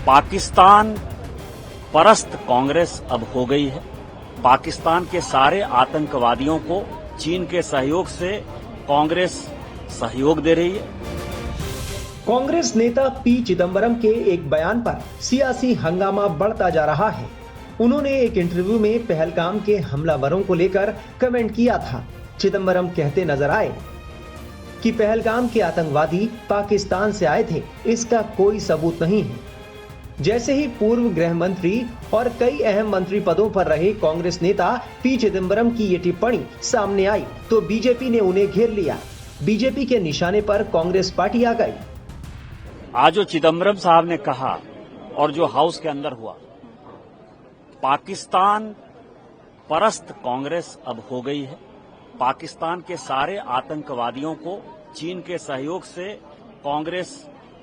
पाकिस्तान परस्त कांग्रेस अब हो गई है। पाकिस्तान के सारे आतंकवादियों को चीन के सहयोग से कांग्रेस सहयोग दे रही है। कांग्रेस नेता पी चिदंबरम के एक बयान पर सियासी हंगामा बढ़ता जा रहा है। उन्होंने एक इंटरव्यू में पहलगाम के हमलावरों को लेकर कमेंट किया था। चिदंबरम कहते नजर आए कि पहलगाम के आतंकवादी पाकिस्तान से आए थे, इसका कोई सबूत नहीं है। जैसे ही पूर्व गृह मंत्री और कई अहम मंत्री पदों पर रहे कांग्रेस नेता पी चिदंबरम की ये टिप्पणी सामने आई तो बीजेपी ने उन्हें घेर लिया। बीजेपी के निशाने पर कांग्रेस पार्टी आ गई। आज जो चिदंबरम साहब ने कहा और जो हाउस के अंदर हुआ, पाकिस्तान परस्त कांग्रेस अब हो गई है। पाकिस्तान के सारे आतंकवादियों को चीन के सहयोग से कांग्रेस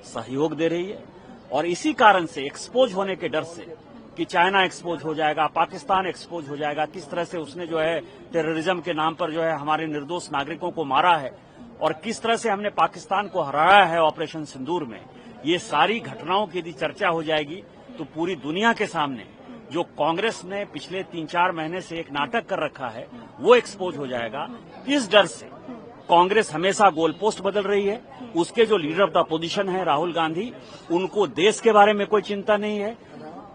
सहयोग दे रही है और इसी कारण से एक्सपोज होने के डर से कि चाइना एक्सपोज हो जाएगा, पाकिस्तान एक्सपोज हो जाएगा, किस तरह से उसने जो है टेररिज्म के नाम पर जो है हमारे निर्दोष नागरिकों को मारा है और किस तरह से हमने पाकिस्तान को हराया है ऑपरेशन सिंदूर में, ये सारी घटनाओं की यदि चर्चा हो जाएगी तो पूरी दुनिया के सामने जो कांग्रेस ने पिछले 3-4 महीने से एक नाटक कर रखा है वो एक्सपोज हो जाएगा। इस डर से कांग्रेस हमेशा गोल पोस्ट बदल रही है। उसके जो लीडर ऑफ द अपोजिशन है राहुल गांधी, उनको देश के बारे में कोई चिंता नहीं है,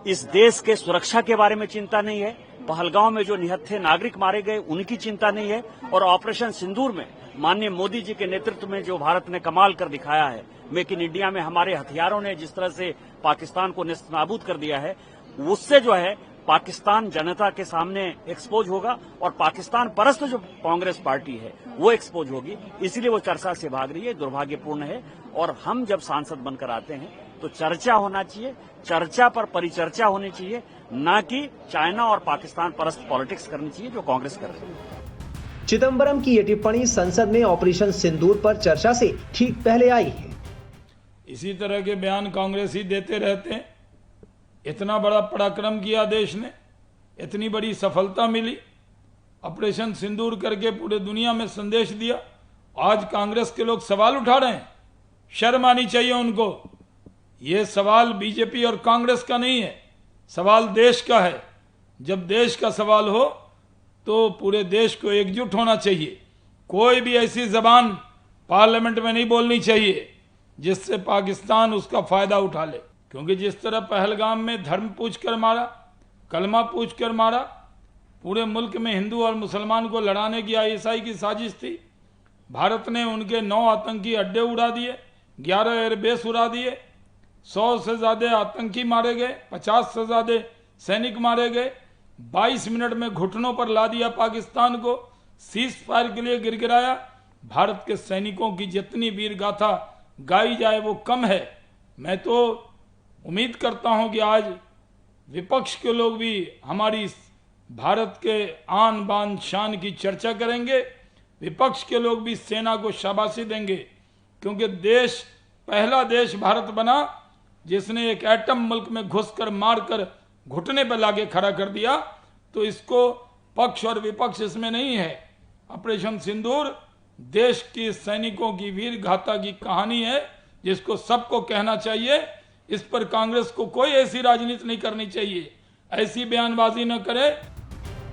इस देश के सुरक्षा के बारे में चिंता नहीं है, पहलगांव में जो निहत्थे नागरिक मारे गए उनकी चिंता नहीं है और ऑपरेशन सिंदूर में माननीय मोदी जी के नेतृत्व में जो भारत ने कमाल कर दिखाया है, मेक इन इंडिया में हमारे हथियारों ने जिस तरह से पाकिस्तान को नेस्तनाबूद कर दिया है, उससे जो है पाकिस्तान जनता के सामने एक्सपोज होगा और पाकिस्तान परस्त जो कांग्रेस पार्टी है वो एक्सपोज होगी। इसीलिए वो चर्चा से भाग रही है, दुर्भाग्यपूर्ण है। और हम जब सांसद बनकर आते हैं तो चर्चा होना चाहिए, चर्चा पर परिचर्चा होनी चाहिए, न कि चाइना और पाकिस्तान परस्त पॉलिटिक्स करनी चाहिए जो कांग्रेस कर रही है। चिदंबरम की ये टिप्पणी संसद में ऑपरेशन सिंदूर पर चर्चा से ठीक पहले आई है। इसी तरह के बयान कांग्रेस ही देते रहते हैं। इतना बड़ा पराक्रम किया देश ने, इतनी बड़ी सफलता मिली, ऑपरेशन सिंदूर करके पूरे दुनिया में संदेश दिया। आज कांग्रेस के लोग सवाल उठा रहे हैं, शर्म आनी चाहिए उनको। ये सवाल बीजेपी और कांग्रेस का नहीं है, सवाल देश का है। जब देश का सवाल हो तो पूरे देश को एकजुट होना चाहिए। कोई भी ऐसी जबान पार्लियामेंट में नहीं बोलनी चाहिए जिससे पाकिस्तान उसका फायदा उठा ले, क्योंकि जिस तरह पहलगाम में धर्म पूछकर मारा, कलमा पूछकर मारा, पूरे मुल्क में हिंदू और मुसलमान को लड़ाने की आईएसआई की साजिश थी। भारत ने उनके 9 आतंकी अड्डे उड़ा दिए, 11 एयरबेस उड़ा दिए, 100 से ज्यादा आतंकी मारे गए, 50 से ज्यादा सैनिक मारे गए, 22 मिनट में घुटनों पर ला दिया पाकिस्तान को, सीज फायर के लिए गिरगिराया। भारत के सैनिकों की जितनी वीर गाथा गाई जाए वो कम है। मैं तो उम्मीद करता हूं कि आज विपक्ष के लोग भी हमारी भारत के आन बान शान की चर्चा करेंगे, विपक्ष के लोग भी सेना को शाबाशी देंगे, क्योंकि देश, पहला देश भारत बना जिसने एक एटम मुल्क में घुसकर मारकर घुटने पर लाके खड़ा कर दिया। तो इसको पक्ष और विपक्ष इसमें नहीं है। ऑपरेशन सिंदूर देश के सैनिकों की वीर गाथा की कहानी है जिसको सबको कहना चाहिए। इस पर कांग्रेस को कोई ऐसी राजनीति नहीं करनी चाहिए, ऐसी बयानबाजी न करे।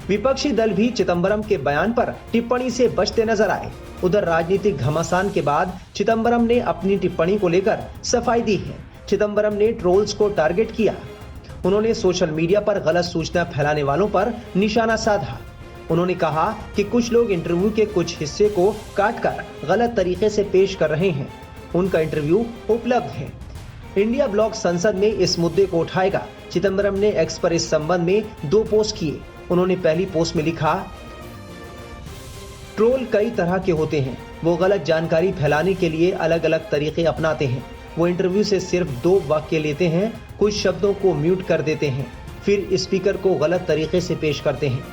विपक्षी दल भी चिदंबरम के बयान पर टिप्पणी से बचते नजर आए। उधर राजनीतिक घमासान के बाद चिदंबरम ने अपनी टिप्पणी को लेकर सफाई दी है। चिदंबरम ने ट्रोल्स को टारगेट किया। उन्होंने सोशल मीडिया पर गलत सूचना फैलाने वालों पर निशाना साधा। उन्होंने कहा कि कुछ लोग इंटरव्यू के कुछ हिस्से को काटकर गलत तरीके से पेश कर रहे हैं। उनका इंटरव्यू उपलब्ध है। इंडिया ब्लॉक संसद में इस मुद्दे को उठाएगा। चिदंबरम ने एक्स पर इस संबंध में 2 पोस्ट किए। उन्होंने पहली पोस्ट में लिखा, ट्रोल कई तरह के होते हैं, वो गलत जानकारी फैलाने के लिए अलग अलग तरीके अपनाते हैं। वो इंटरव्यू से सिर्फ 2 वाक्य लेते हैं, कुछ शब्दों को म्यूट कर देते हैं, फिर स्पीकर को गलत तरीके से पेश करते हैं।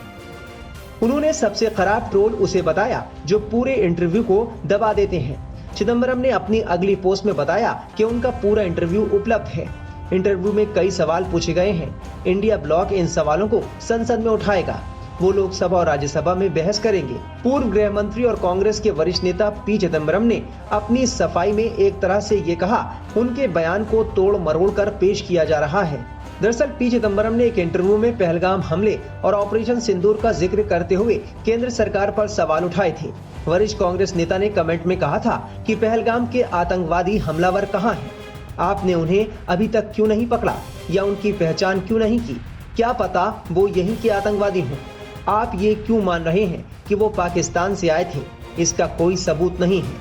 उन्होंने सबसे खराब ट्रोल उसे बताया जो पूरे इंटरव्यू को दबा देते हैं। चिदंबरम ने अपनी अगली पोस्ट में बताया कि उनका पूरा इंटरव्यू उपलब्ध है। इंटरव्यू में कई सवाल पूछे गए हैं। इंडिया ब्लॉक इन सवालों को संसद में उठाएगा। वो लोकसभा और राज्यसभा में बहस करेंगे। पूर्व गृह मंत्री और कांग्रेस के वरिष्ठ नेता पी चिदम्बरम ने अपनी सफाई में एक तरह से ये कहा, उनके बयान को तोड़ मरोड़ कर पेश किया जा रहा है। दरअसल पी चिदम्बरम ने एक इंटरव्यू में पहलगाम हमले और ऑपरेशन सिंदूर का जिक्र करते हुए केंद्र सरकार पर सवाल उठाए थे। वरिष्ठ कांग्रेस नेता ने कमेंट में कहा था कि पहलगाम के आतंकवादी हमलावर कहां हैं? आपने उन्हें अभी तक क्यों नहीं पकड़ा या उनकी पहचान क्यों नहीं की? क्या पता वो यहीं के आतंकवादी हों। आप ये क्यों मान रहे हैं कि वो पाकिस्तान से आए थे? इसका कोई सबूत नहीं है।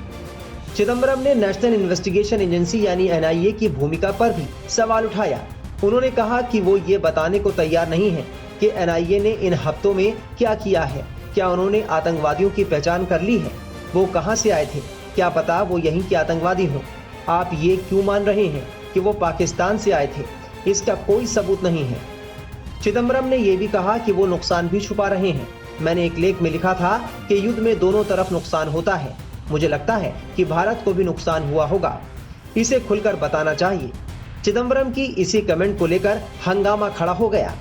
चिदम्बरम ने नेशनल इन्वेस्टिगेशन एजेंसी यानी NIA की भूमिका पर भी सवाल उठाया। उन्होंने कहा कि वो ये बताने को तैयार नहीं है कि NIA ने इन हफ्तों में क्या किया है। क्या उन्होंने आतंकवादियों की पहचान कर ली है? वो कहां से आए थे? क्या पता वो यहीं के आतंकवादी हों। आप ये क्यों मान रहे हैं कि वो पाकिस्तान से आए थे? इसका कोई सबूत नहीं है। चिदम्बरम ने यह भी कहा कि वो नुकसान भी छुपा रहे हैं। मैंने एक लेख में लिखा था कि युद्ध में दोनों तरफ नुकसान होता है। मुझे लगता है कि भारत को भी नुकसान हुआ होगा। इसे खुलकर बताना चाहिए। चिदम्बरम की इसी कमेंट को लेकर हंगामा खड़ा हो गया।